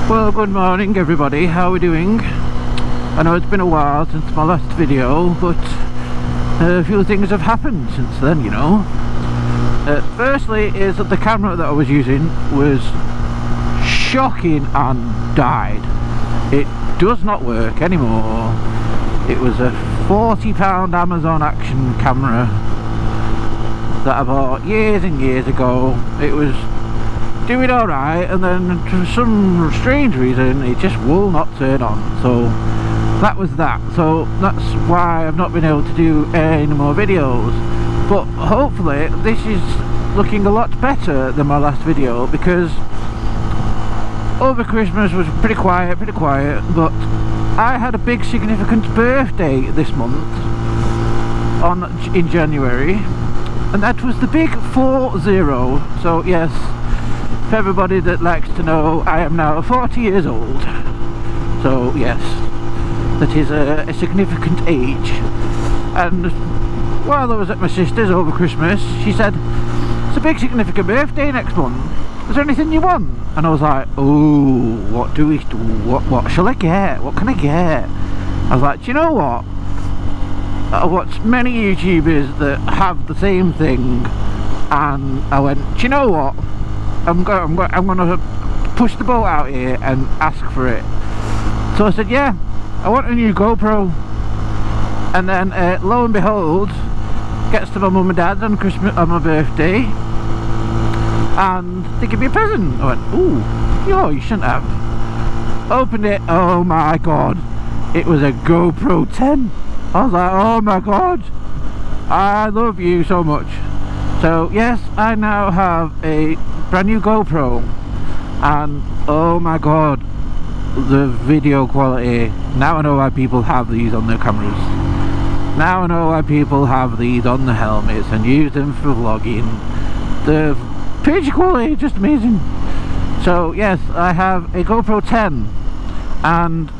Well, good morning everybody, how are we doing? I know it's been a while since my last video, but a few things have happened since then, you know. Firstly is that the camera that I was using was shocking and died. It does not work anymore. It was a £40 Amazon Action camera that I bought years and years ago. It was doing alright, and then for some strange reason it just will not turn on, so that was that. So that's why I've not been able to do any more videos, but hopefully this is looking a lot better than my last video, because over Christmas was pretty quiet, but I had a big significant birthday this month in January, and that was the big 40. So yes, for everybody that likes to know, I am now 40 years old. So yes, that is a significant age. And while I was at my sister's over Christmas, she said, "It's a big significant birthday next month. Is there anything you want?" And I was like, "Oh, what do we do? What shall I get? What can I get?" I was like, "Do you know what? I watched many YouTubers that have the same thing," and I went, "Do you know what? I'm gonna push the boat out here and ask for it." So I said, "Yeah, I want a new GoPro." And then lo and behold, gets to my mum and dad on Christmas, on my birthday, and they give me a present. I went, "Ooh, yo, you shouldn't have." Opened it, oh my god, it was a GoPro 10. I was like, oh my god, I love you so much. So yes, I now have a brand new GoPro, and oh my god, the video quality. Now I know why people have these on their cameras. Now I know why people have these on the helmets and use them for vlogging. The picture quality is just amazing. So yes, I have a GoPro 10, and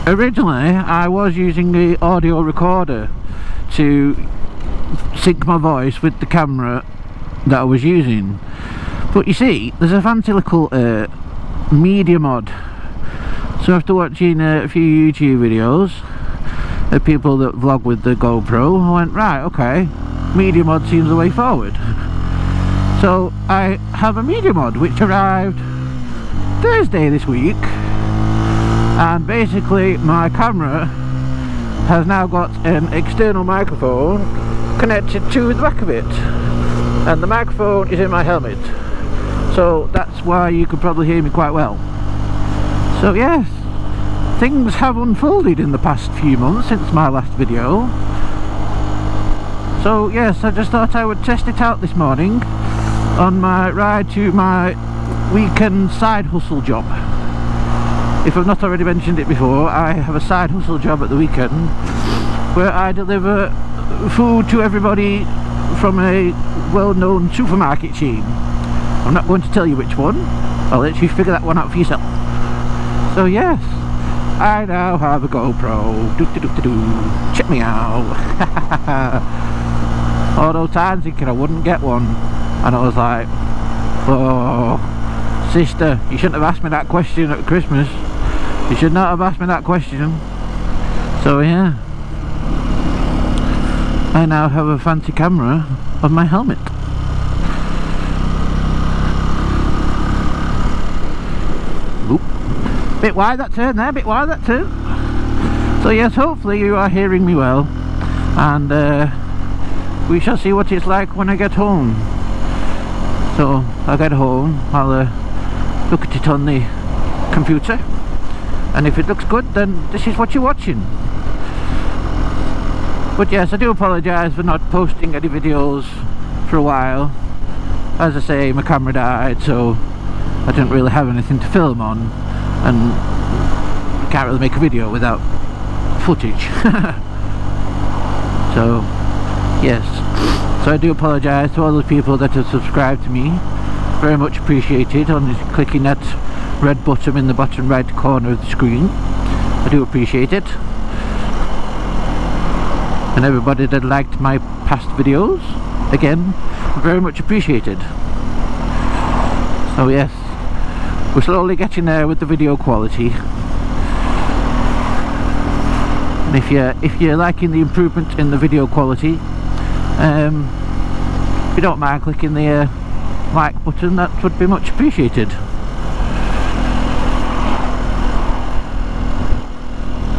originally I was using the audio recorder to sync my voice with the camera that I was using. But you see, there's a fancy little media mod. So after watching a few YouTube videos of people that vlog with the GoPro, I went, right, okay, media mod seems the way forward. So I have a media mod which arrived Thursday this week, and basically my camera has now got an external microphone connected to the back of it, and the microphone is in my helmet, so that's why you could probably hear me quite well. So yes, things have unfolded in the past few months since my last video. So yes, I just thought I would test it out this morning on my ride to my weekend side hustle job. If I've not already mentioned it before, I have a side hustle job at the weekend where I deliver food to everybody from a well-known supermarket chain. I'm not going to tell you which one. I'll let you figure that one out for yourself. So yes, I now have a GoPro. Check me out. All those times thinking I wouldn't get one, and I was like, oh sister, you shouldn't have asked me that question at Christmas. You should not have asked me that question. So yeah, I now have a fancy camera on my helmet. Oop. Bit wide that turn there, bit wide that turn. So yes, hopefully you are hearing me well, and we shall see what it's like when I get home. So I'll get home, I'll look at it on the computer, and if it looks good, then this is what you're watching. But yes, I do apologise for not posting any videos for a while. As I say, my camera died, so I didn't really have anything to film on, and you can't really make a video without footage. So yes, so I do apologise to all the people that have subscribed to me. Very much appreciated on clicking that red button in the bottom right corner of the screen. I do appreciate it. And everybody that liked my past videos, again, very much appreciated. So yes, we're slowly getting there with the video quality. And if you're liking the improvement in the video quality, if you don't mind clicking the like button, that would be much appreciated.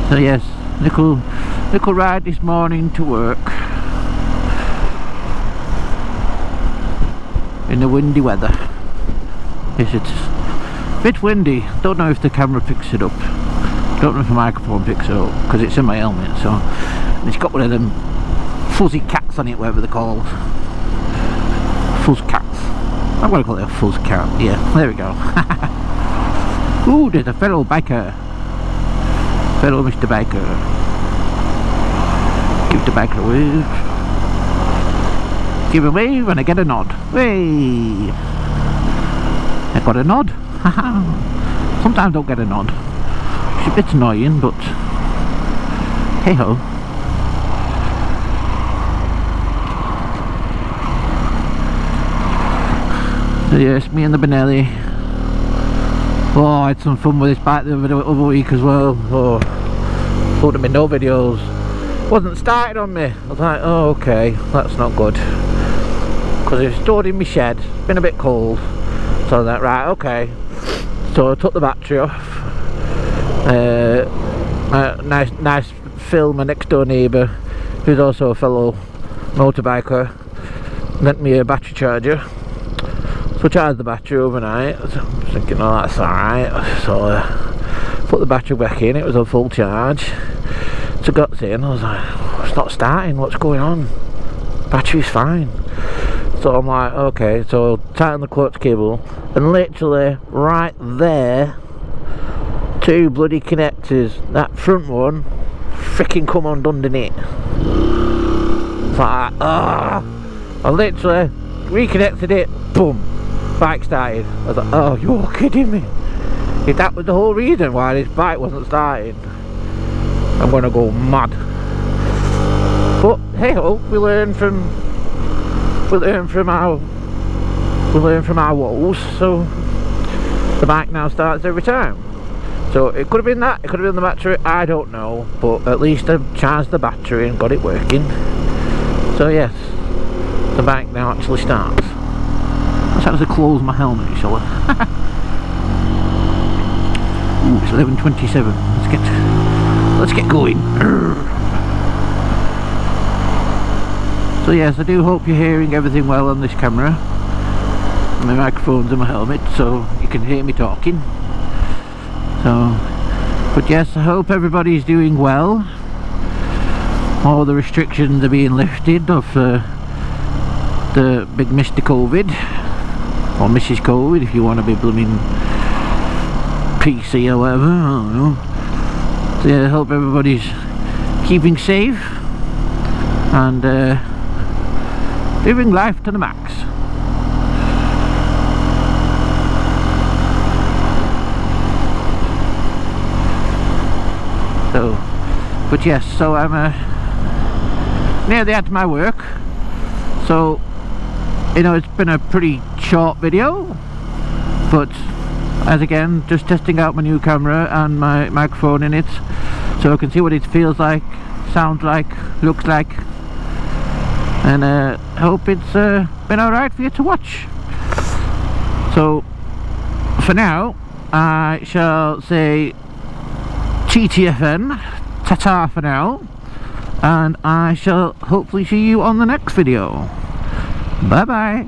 So yes, little ride this morning to work in the windy weather. Yes, it's a bit windy. Don't know if the camera picks it up. Don't know if the microphone picks it up because it's in my helmet. So and it's got one of them fuzzy cats on it, whatever they're called. Fuzz cats. I'm going to call it a fuzz cat. Yeah, there we go. Ooh, there's a fellow biker. Fellow Mr. Biker. Give the biker a wave. Give a wave and I get a nod. Hey! I got a nod. Sometimes I don't get a nod. It's a bit annoying, but hey ho. So yes, me and the Benelli. Oh, I had some fun with this bike the other week as well. Oh, put them in no videos. Wasn't starting on me. I was like, oh okay, that's not good. Because it was stored in my shed. It's been a bit cold. So I was like, right, okay. So I took the battery off. Nice Phil, my next door neighbour, who's also a fellow motorbiker, lent me a battery charger. So I charged the battery overnight. So I was thinking, oh that's alright. So put the battery back in, it was on full charge. So I got in, I was like, oh, it's not starting, what's going on? Battery's fine. So I'm like, okay, so tighten the clutch cable, and literally right there, two bloody connectors, that front one freaking come undone in it. It's like, ah! I literally reconnected it, boom, bike started. I was like, oh, you're kidding me. If that was the whole reason why this bike wasn't starting, I'm gonna go mad. But hey ho, we learn from our woes, so the bike now starts every time. So it could have been that, it could have been the battery, I don't know, but at least I've charged the battery and got it working. So yes, the bike now actually starts. Let's actually close my helmet, shall I? Ooh, it's 11:27. Let's get going. So yes, I do hope you're hearing everything well on this camera. My microphone's in my helmet, so you can hear me talking. So, but yes, I hope everybody's doing well. All the restrictions are being lifted of the big Mr. COVID, or Mrs. COVID if you want to be blooming PC or whatever, I don't know. So yeah, I hope everybody's keeping safe and living life to the max. So, but yes, so I'm near the end of my work. So, you know, it's been a pretty short video, but as again, just testing out my new camera and my microphone in it, so I can see what it feels like, sounds like, looks like, and I hope it's been alright for you to watch. So, for now, I shall say TTFN, ta-ta for now, and I shall hopefully see you on the next video. Bye bye.